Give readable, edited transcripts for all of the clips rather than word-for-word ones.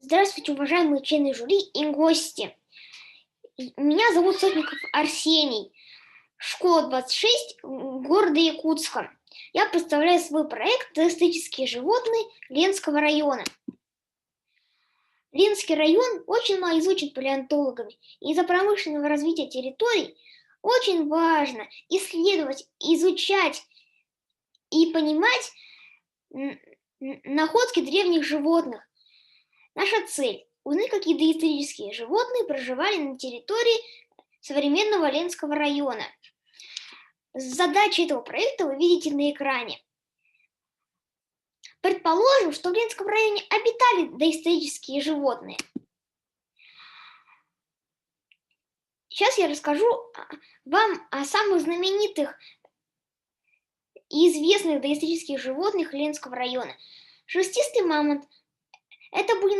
Здравствуйте, уважаемые члены жюри и гости. Меня зовут Сотников Арсений. Школа 26 города Якутска. Я представляю свой проект «Доисторические животные» Ленского района. Ленский район очень мало изучен палеонтологами. Из-за промышленного развития территорий очень важно исследовать, изучать и понимать находки древних животных. Наша цель – узнать, какие доисторические животные проживали на территории современного Ленского района. Задачи этого проекта вы видите на экране. Предположим, что в Ленском районе обитали доисторические животные. Сейчас я расскажу вам о самых знаменитых и известных доисторических животных Ленского района. Шерстистый мамонт. Это были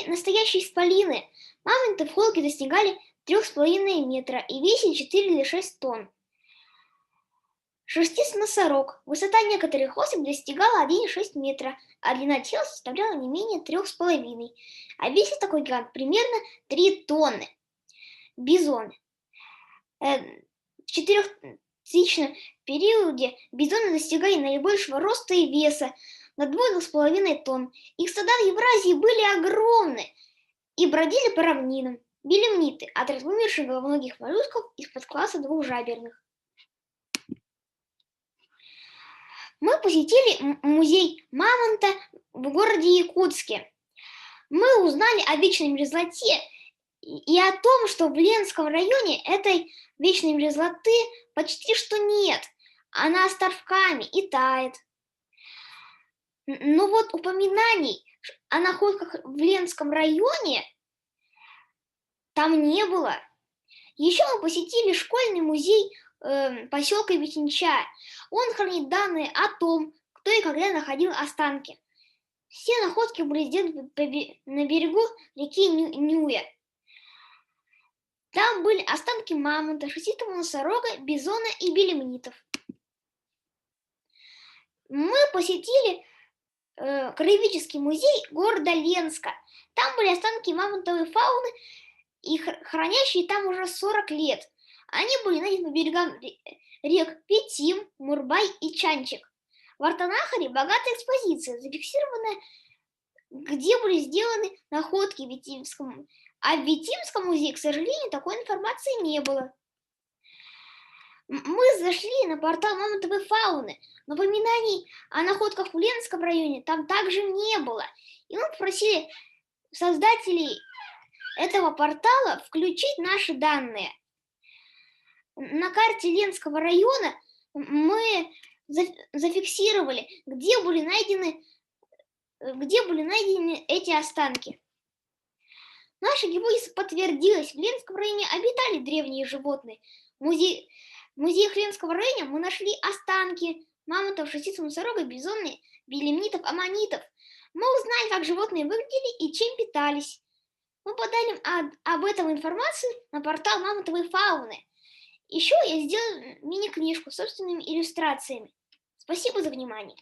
настоящие исполины. Мамонты в холке достигали 3,5 метра и весили 4 или 6 тонн. Шерстистый носорог. Высота некоторых особей достигала 1,6 метра, а длина тела составляла не менее 3,5. А весит такой гигант примерно 3 тонны. Бизоны. В четырехтысячном периоде бизоны достигали наибольшего роста и веса на 2,5 тонн. Их стада в Евразии были огромны и бродили по равнинам. Белемниты – отряд вымерших головоногих моллюсков из подкласса двухжаберных. Мы посетили музей мамонта в городе Якутске. Мы узнали о вечной мерзлоте и о том, что в Ленском районе этой вечной мерзлоты почти что нет. Она островками и тает. Но вот упоминаний о находках в Ленском районе там не было. Еще мы посетили школьный музей поселка Витинча. Он хранит данные о том, кто и когда находил останки. Все находки были сделаны на берегу реки Нюя. Там были останки мамонта, шерстистого носорога, бизона и белемнитов. Мы посетили краеведческий музей города Ленска. Там были останки мамонтовой фауны, и хранящие там уже 40 лет. Они были найдены по берегам рек Петим, Мурбай и Чанчик. В Артанахаре богатая экспозиция, зафиксированная, где были сделаны находки в Витимском. А в Витимском музее, к сожалению, такой информации не было. Мы зашли на портал мамонтовой фауны, но упоминаний о находках в Ленском районе там также не было. И мы попросили создателей этого портала включить наши данные. На карте Ленского района мы зафиксировали, где были найдены эти останки. Наша гипотеза подтвердилась. В Ленском районе обитали древние животные. В музее Ленского района мы нашли останки мамонтов, шерстистого носорога, бизонов, белемнитов, аммонитов. Мы узнали, как животные выглядели и чем питались. Мы подали об этом информацию на портал мамонтовой фауны. Еще я сделала мини-книжку с собственными иллюстрациями. Спасибо за внимание.